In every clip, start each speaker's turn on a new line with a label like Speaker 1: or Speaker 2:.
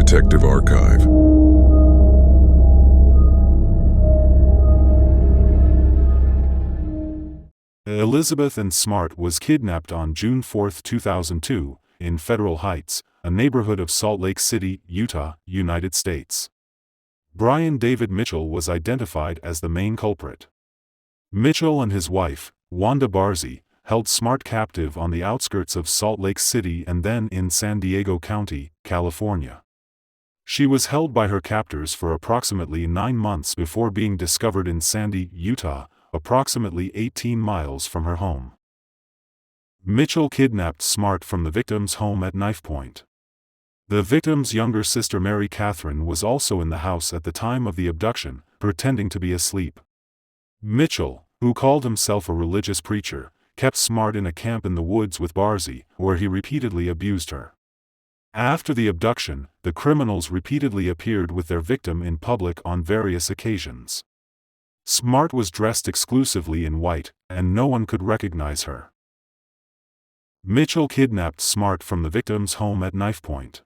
Speaker 1: Detective Archive.
Speaker 2: Elizabeth Ann Smart was kidnapped on June 4, 2002, in Federal Heights, a neighborhood of Salt Lake City, Utah, United States. Brian David Mitchell was identified as the main culprit. Mitchell and his wife, Wanda Barza, held Smart captive on the outskirts of Salt Lake City and then in San Diego County, California. She was held by her captors for approximately 9 months before being discovered in Sandy, Utah, approximately 18 miles from her home. Mitchell kidnapped Smart from the victim's home at knife point. The victim's younger sister Mary Catherine was also in the house at the time of the abduction, pretending to be asleep. Mitchell, who called himself a religious preacher, kept Smart in a camp in the woods with Barza, where he repeatedly abused her. After the abduction, the criminals repeatedly appeared with their victim in public on various occasions. Smart was dressed exclusively in white, and no one could recognize her. Mitchell kidnapped Smart from the victim's home at knife point.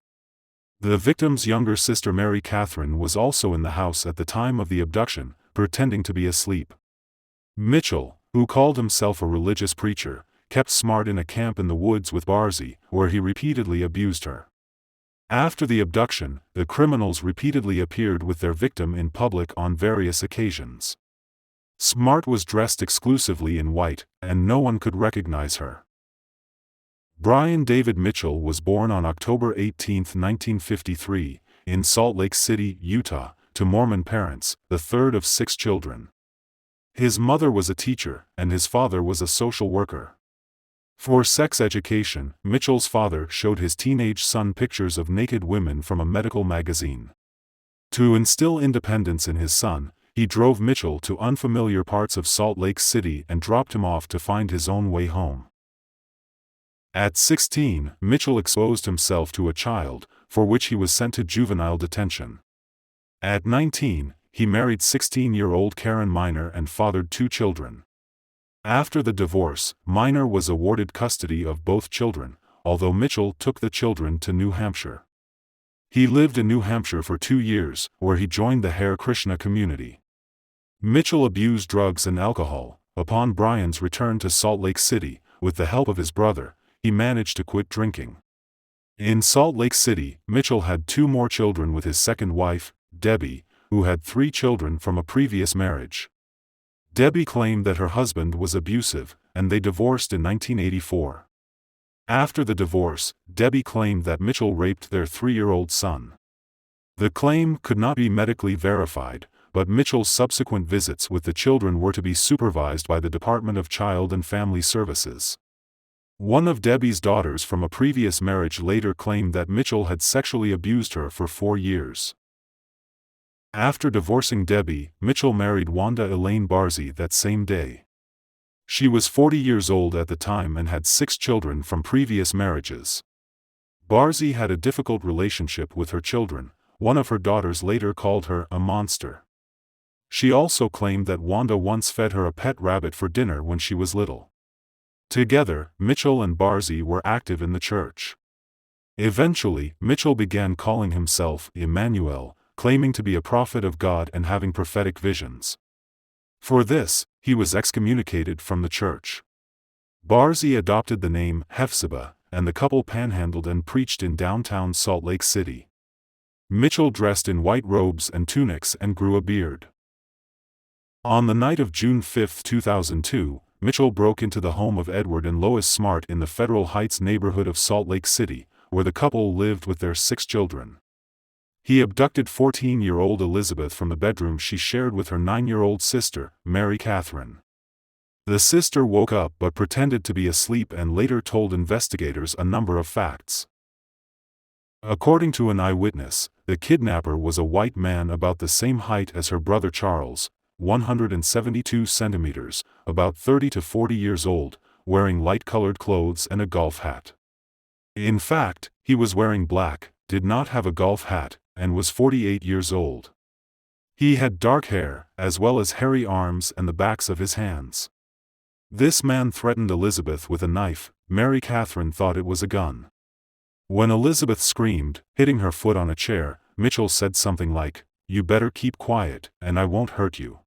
Speaker 2: The victim's younger sister Mary Catherine was also in the house at the time of the abduction, pretending to be asleep. Mitchell, who called himself a religious preacher, kept Smart in a camp in the woods with Barza, where he repeatedly abused her. After the abduction, the criminals repeatedly appeared with their victim in public on various occasions. Smart was dressed exclusively in white, and no one could recognize her. Brian David Mitchell was born on October 18, 1953, in Salt Lake City, Utah, to Mormon parents, the third of 6 children. His mother was a teacher, and his father was a social worker. For sex education, Mitchell's father showed his teenage son pictures of naked women from a medical magazine. To instill independence in his son, he drove Mitchell to unfamiliar parts of Salt Lake City and dropped him off to find his own way home. At 16, Mitchell exposed himself to a child, for which he was sent to juvenile detention. At 19, he married 16-year-old Karen Miner and fathered 2 children. After the divorce, Miner was awarded custody of both children, although Mitchell took the children to New Hampshire. He lived in New Hampshire for 2 years, where he joined the Hare Krishna community. Mitchell abused drugs and alcohol. Upon Brian's return to Salt Lake City, with the help of his brother, he managed to quit drinking. In Salt Lake City, Mitchell had 2 more children with his second wife, Debbie, who had 3 children from a previous marriage. Debbie claimed that her husband was abusive, and they divorced in 1984. After the divorce, Debbie claimed that Mitchell raped their 3-year-old son. The claim could not be medically verified, but Mitchell's subsequent visits with the children were to be supervised by the Department of Child and Family Services. One of Debbie's daughters from a previous marriage later claimed that Mitchell had sexually abused her for 4 years. After divorcing Debbie, Mitchell married Wanda Barza that same day. She was 40 years old at the time and had 6 children from previous marriages. Barza had a difficult relationship with her children. One of her daughters later called her a monster. She also claimed that Wanda once fed her a pet rabbit for dinner when she was little. Together, Mitchell and Barza were active in the church. Eventually, Mitchell began calling himself Emmanuel, claiming to be a prophet of God and having prophetic visions. For this, he was excommunicated from the church. Barza adopted the name Hephzibah, and the couple panhandled and preached in downtown Salt Lake City. Mitchell dressed in white robes and tunics and grew a beard. On the night of June 5, 2002, Mitchell broke into the home of Edward and Lois Smart in the Federal Heights neighborhood of Salt Lake City, where the couple lived with their 6 children. He abducted 14-year-old Elizabeth from the bedroom she shared with her 9-year-old sister, Mary Catherine. The sister woke up but pretended to be asleep and later told investigators a number of facts. According to an eyewitness, the kidnapper was a white man about the same height as her brother Charles, 172 centimeters, about 30 to 40 years old, wearing light-colored clothes and a golf hat. In fact, he was wearing black, did not have a golf hat, and was 48 years old. He had dark hair, as well as hairy arms and the backs of his hands. This man threatened Elizabeth with a knife. Mary Catherine thought it was a gun. When Elizabeth screamed, hitting her foot on a chair, Mitchell said something like, "You better keep quiet, and I won't hurt you."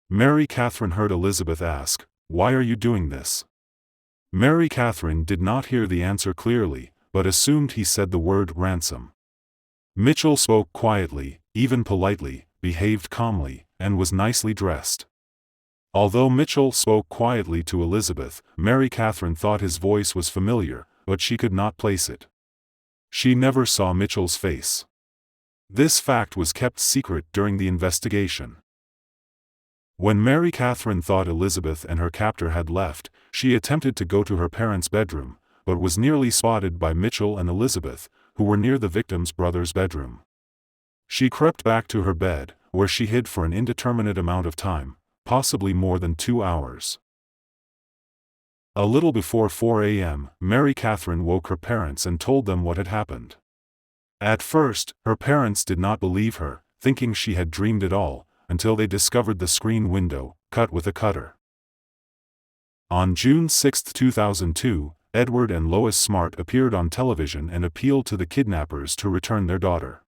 Speaker 2: Mary Catherine heard Elizabeth ask, "Why are you doing this?" Mary Catherine did not hear the answer clearly, but assumed he said the word ransom. Mitchell spoke quietly, even politely, behaved calmly, and was nicely dressed. Although Mitchell spoke quietly to Elizabeth, Mary Catherine thought his voice was familiar, but she could not place it. She never saw Mitchell's face. This fact was kept secret during the investigation. When Mary Catherine thought Elizabeth and her captor had left, she attempted to go to her parents' bedroom, but was nearly spotted by Mitchell and Elizabeth, who were near the victim's brother's bedroom. She crept back to her bed, where she hid for an indeterminate amount of time, possibly more than 2 hours. A little before 4 a.m., Mary Catherine woke her parents and told them what had happened. At first, her parents did not believe her, thinking she had dreamed it all, until they discovered the screen window, cut with a cutter. On June 6, 2002, Edward and Lois Smart appeared on television and appealed to the kidnappers to return their daughter.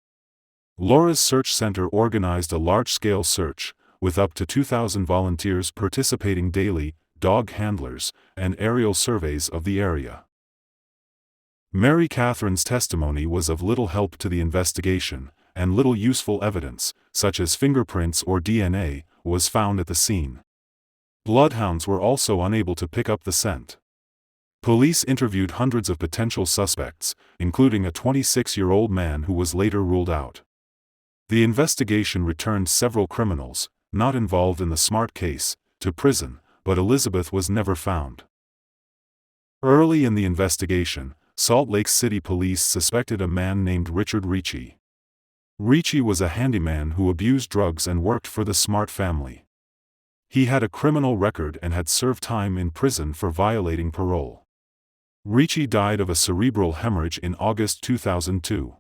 Speaker 2: Laura's Search Center organized a large-scale search, with up to 2,000 volunteers participating daily, dog handlers, and aerial surveys of the area. Mary Catherine's testimony was of little help to the investigation, and little useful evidence, such as fingerprints or DNA, was found at the scene. Bloodhounds were also unable to pick up the scent. Police interviewed hundreds of potential suspects, including a 26-year-old man who was later ruled out. The investigation returned several criminals, not involved in the Smart case, to prison, but Elizabeth was never found. Early in the investigation, Salt Lake City police suspected a man named Richard Ricci. Ricci was a handyman who abused drugs and worked for the Smart family. He had a criminal record and had served time in prison for violating parole. Ricci died of a cerebral hemorrhage in August 2002.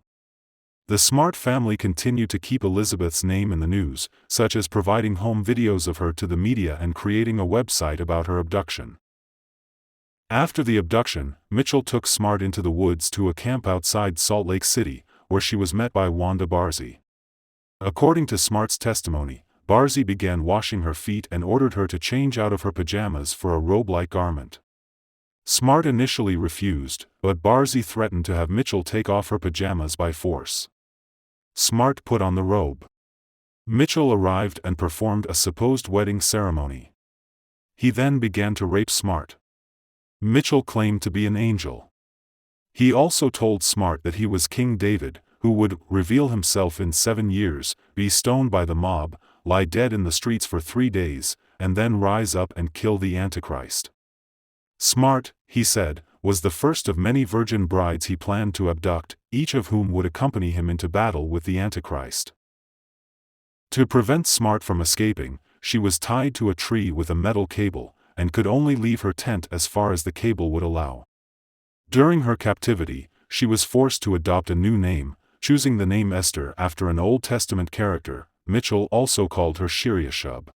Speaker 2: The Smart family continued to keep Elizabeth's name in the news, such as providing home videos of her to the media and creating a website about her abduction. After the abduction, Mitchell took Smart into the woods to a camp outside Salt Lake City, where she was met by Wanda Barza. According to Smart's testimony, Barza began washing her feet and ordered her to change out of her pajamas for a robe-like garment. Smart initially refused, but Barza threatened to have Mitchell take off her pajamas by force. Smart put on the robe. Mitchell arrived and performed a supposed wedding ceremony. He then began to rape Smart. Mitchell claimed to be an angel. He also told Smart that he was King David, who would reveal himself in 7 years, be stoned by the mob, lie dead in the streets for 3 days, and then rise up and kill the Antichrist. Smart, he said, was the first of many virgin brides he planned to abduct, each of whom would accompany him into battle with the Antichrist. To prevent Smart from escaping, she was tied to a tree with a metal cable, and could only leave her tent as far as the cable would allow. During her captivity, she was forced to adopt a new name, choosing the name Esther after an Old Testament character. Mitchell also called her Shiriashub.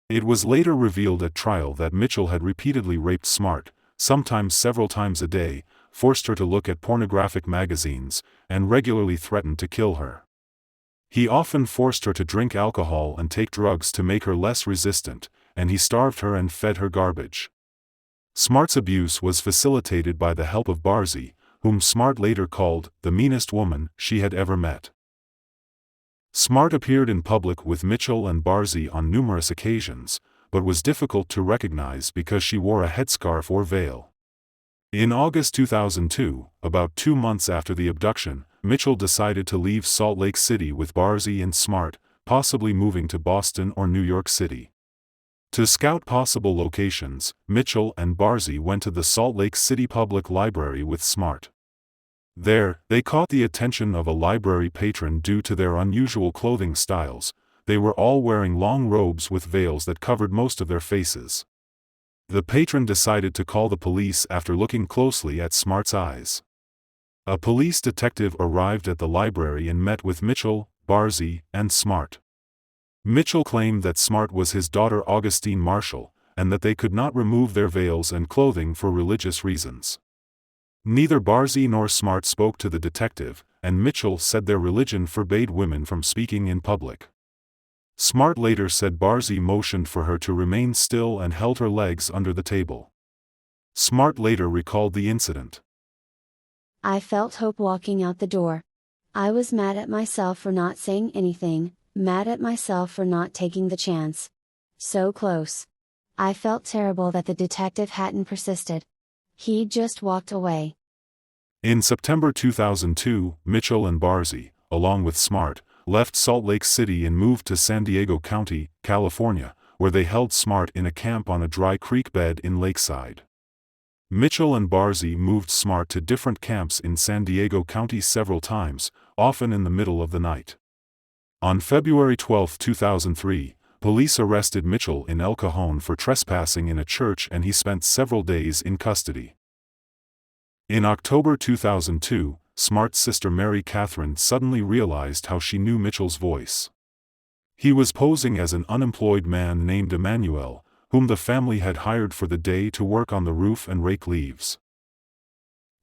Speaker 2: It was later revealed at trial that Mitchell had repeatedly raped Smart, sometimes several times a day, forced her to look at pornographic magazines, and regularly threatened to kill her. He often forced her to drink alcohol and take drugs to make her less resistant, and he starved her and fed her garbage. Smart's abuse was facilitated by the help of Barza, whom Smart later called the meanest woman she had ever met. Smart appeared in public with Mitchell and Barza on numerous occasions, but was difficult to recognize because she wore a headscarf or veil. In August 2002, about 2 months after the abduction, Mitchell decided to leave Salt Lake City with Barza and Smart, possibly moving to Boston or New York City. To scout possible locations, Mitchell and Barza went to the Salt Lake City Public Library with Smart. There, they caught the attention of a library patron due to their unusual clothing styles. They were all wearing long robes with veils that covered most of their faces. The patron decided to call the police after looking closely at Smart's eyes. A police detective arrived at the library and met with Mitchell, Barza, and Smart. Mitchell claimed that Smart was his daughter Augustine Marshall, and that they could not remove their veils and clothing for religious reasons. Neither Barza nor Smart spoke to the detective, and Mitchell said their religion forbade women from speaking in public. Smart later said Barza motioned for her to remain still and held her legs under the table. Smart later recalled the incident.
Speaker 1: I felt hope walking out the door. I was mad at myself for not saying anything, mad at myself for not taking the chance. So close. I felt terrible that the detective hadn't persisted. He just walked away.
Speaker 2: In September 2002, Mitchell and Barza, along with Smart, left Salt Lake City and moved to San Diego County, California, where they held Smart in a camp on a dry creek bed in Lakeside. Mitchell and Barza moved Smart to different camps in San Diego County several times, often in the middle of the night. On February 12, 2003, police arrested Mitchell in El Cajon for trespassing in a church, and he spent several days in custody. In October 2002, Smart's sister Mary Catherine suddenly realized how she knew Mitchell's voice. He was posing as an unemployed man named Emmanuel, whom the family had hired for the day to work on the roof and rake leaves.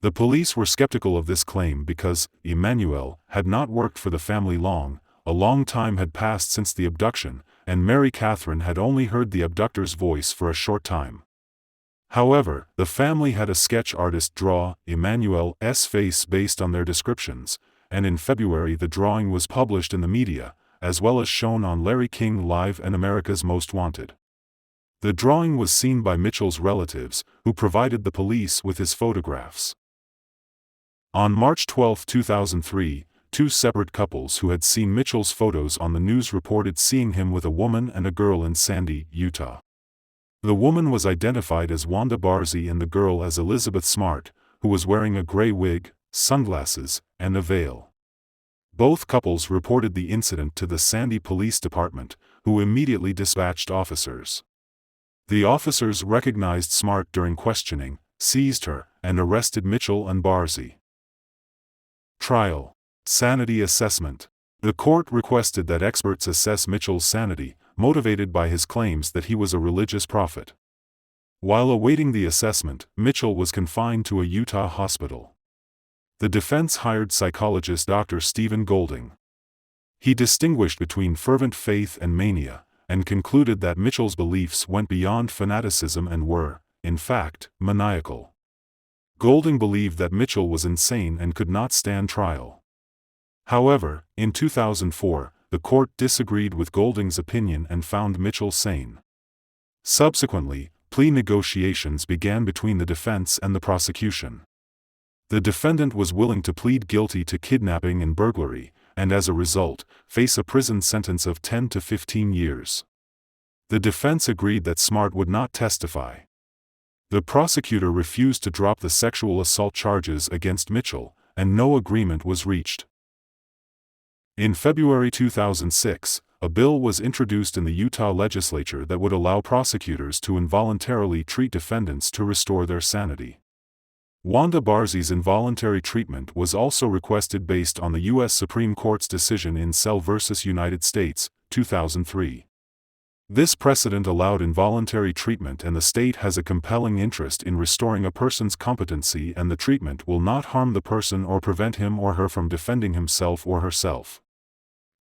Speaker 2: The police were skeptical of this claim because Emmanuel had not worked for the family long. A long time had passed since the abduction, and Mary Catherine had only heard the abductor's voice for a short time. However, the family had a sketch artist draw Emmanuel's face based on their descriptions, and in February the drawing was published in the media, as well as shown on Larry King Live and America's Most Wanted. The drawing was seen by Mitchell's relatives, who provided the police with his photographs. On March 12, 2003, two separate couples who had seen Mitchell's photos on the news reported seeing him with a woman and a girl in Sandy, Utah. The woman was identified as Wanda Barza and the girl as Elizabeth Smart, who was wearing a gray wig, sunglasses, and a veil. Both couples reported the incident to the Sandy Police Department, who immediately dispatched officers. The officers recognized Smart during questioning, seized her, and arrested Mitchell and Barza. Trial. Sanity assessment. The court requested that experts assess Mitchell's sanity, motivated by his claims that he was a religious prophet. While awaiting the assessment, Mitchell was confined to a Utah hospital. The defense hired psychologist Dr. Stephen Golding. He distinguished between fervent faith and mania, and concluded that Mitchell's beliefs went beyond fanaticism and were, in fact, maniacal. Golding believed that Mitchell was insane and could not stand trial. However, in 2004, the court disagreed with Golding's opinion and found Mitchell sane. Subsequently, plea negotiations began between the defense and the prosecution. The defendant was willing to plead guilty to kidnapping and burglary, and as a result, face a prison sentence of 10 to 15 years. The defense agreed that Smart would not testify. The prosecutor refused to drop the sexual assault charges against Mitchell, and no agreement was reached. In February 2006, a bill was introduced in the Utah legislature that would allow prosecutors to involuntarily treat defendants to restore their sanity. Wanda Barza's involuntary treatment was also requested based on the U.S. Supreme Court's decision in Sell v. United States, 2003. This precedent allowed involuntary treatment, and the state has a compelling interest in restoring a person's competency, and the treatment will not harm the person or prevent him or her from defending himself or herself.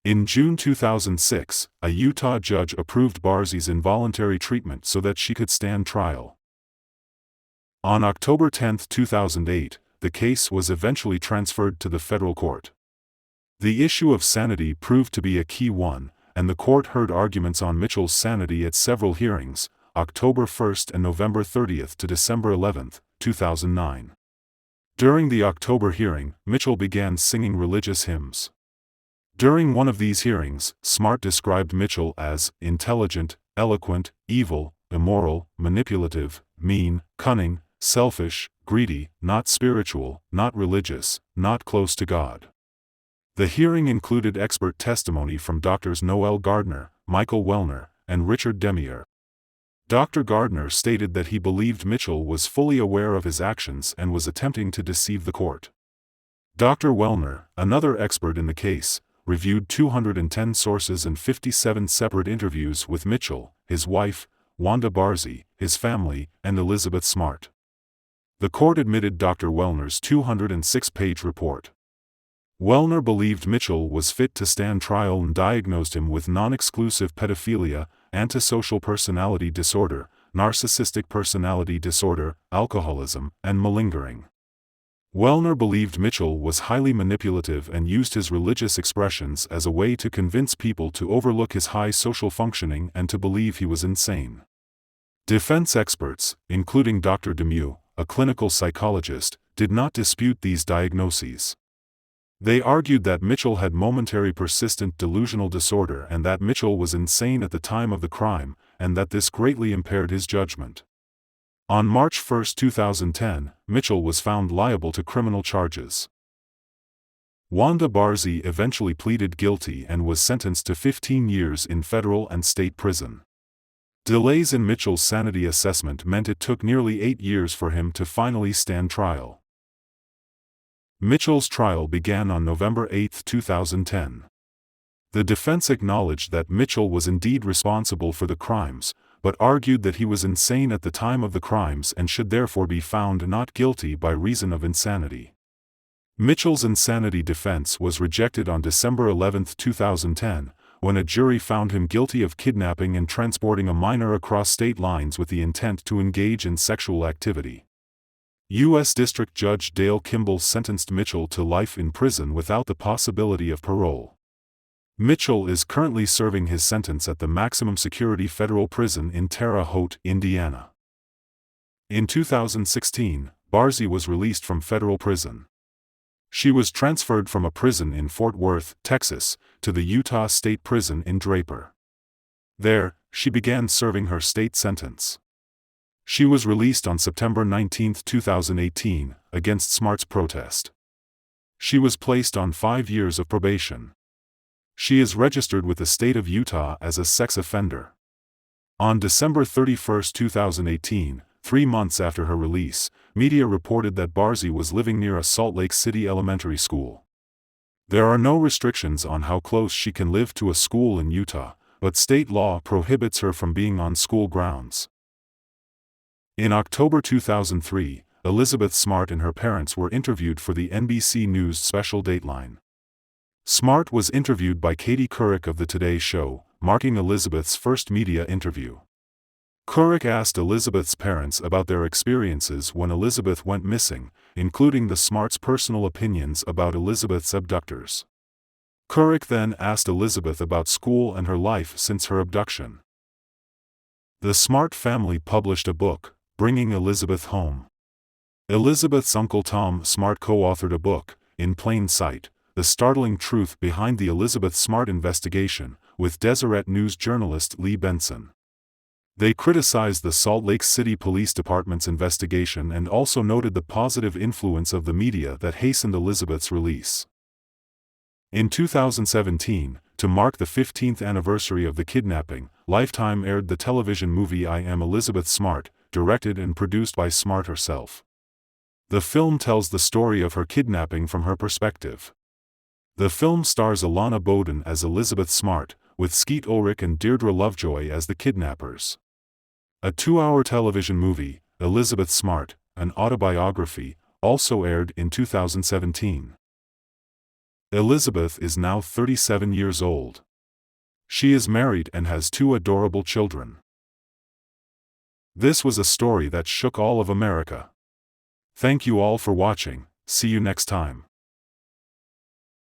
Speaker 2: In June 2006, a Utah judge approved Barza's involuntary treatment so that she could stand trial. On October 10, 2008, the case was eventually transferred to the federal court. The issue of sanity proved to be a key one, and the court heard arguments on Mitchell's sanity at several hearings, October 1 and November 30 to December 11, 2009. During the October hearing, Mitchell began singing religious hymns. During one of these hearings, Smart described Mitchell as intelligent, eloquent, evil, immoral, manipulative, mean, cunning, selfish, greedy, not spiritual, not religious, not close to God. The hearing included expert testimony from Drs. Noel Gardner, Michael Wellner, and Richard Demier. Dr. Gardner stated that he believed Mitchell was fully aware of his actions and was attempting to deceive the court. Dr. Wellner, another expert in the case, reviewed 210 sources and 57 separate interviews with Mitchell, his wife, Wanda Barza, his family, and Elizabeth Smart. The court admitted Dr. Wellner's 206-page report. Wellner believed Mitchell was fit to stand trial and diagnosed him with non-exclusive pedophilia, antisocial personality disorder, narcissistic personality disorder, alcoholism, and malingering. Wellner believed Mitchell was highly manipulative and used his religious expressions as a way to convince people to overlook his high social functioning and to believe he was insane. Defense experts, including Dr. Demuth, a clinical psychologist, did not dispute these diagnoses. They argued that Mitchell had momentary persistent delusional disorder and that Mitchell was insane at the time of the crime, and that this greatly impaired his judgment. On March 1, 2010, Mitchell was found liable to criminal charges. Wanda Barza eventually pleaded guilty and was sentenced to 15 years in federal and state prison. Delays in Mitchell's sanity assessment meant it took nearly 8 years for him to finally stand trial. Mitchell's trial began on November 8, 2010. The defense acknowledged that Mitchell was indeed responsible for the crimes, but argued that he was insane at the time of the crimes and should therefore be found not guilty by reason of insanity. Mitchell's insanity defense was rejected on December 11, 2010, when a jury found him guilty of kidnapping and transporting a minor across state lines with the intent to engage in sexual activity. U.S. District Judge Dale Kimball sentenced Mitchell to life in prison without the possibility of parole. Mitchell is currently serving his sentence at the maximum security federal prison in Terre Haute, Indiana. In 2016, Barza was released from federal prison. She was transferred from a prison in Fort Worth, Texas, to the Utah State Prison in Draper. There, she began serving her state sentence. She was released on September 19, 2018, against Smart's protest. She was placed on 5 years of probation. She is registered with the state of Utah as a sex offender. On December 31, 2018, 3 months after her release, media reported that Barza was living near a Salt Lake City elementary school. There are no restrictions on how close she can live to a school in Utah, but state law prohibits her from being on school grounds. In October 2003, Elizabeth Smart and her parents were interviewed for the NBC News special Dateline. Smart was interviewed by Katie Couric of The Today Show, marking Elizabeth's first media interview. Couric asked Elizabeth's parents about their experiences when Elizabeth went missing, including the Smarts' personal opinions about Elizabeth's abductors. Couric then asked Elizabeth about school and her life since her abduction. The Smart family published a book, Bringing Elizabeth Home. Elizabeth's uncle Tom Smart co-authored a book, In Plain Sight, The Startling Truth Behind the Elizabeth Smart Investigation, with Deseret News journalist Lee Benson. They criticized the Salt Lake City Police Department's investigation and also noted the positive influence of the media that hastened Elizabeth's release. In 2017, to mark the 15th anniversary of the kidnapping, Lifetime aired the television movie I Am Elizabeth Smart, directed and produced by Smart herself. The film tells the story of her kidnapping from her perspective. The film stars Alana Bowden as Elizabeth Smart, with Skeet Ulrich and Deirdre Lovejoy as the kidnappers. A 2-hour television movie, Elizabeth Smart, an autobiography, also aired in 2017. Elizabeth is now 37 years old. She is married and has 2 adorable children. This was a story that shook all of America. Thank you all for watching. See you next time.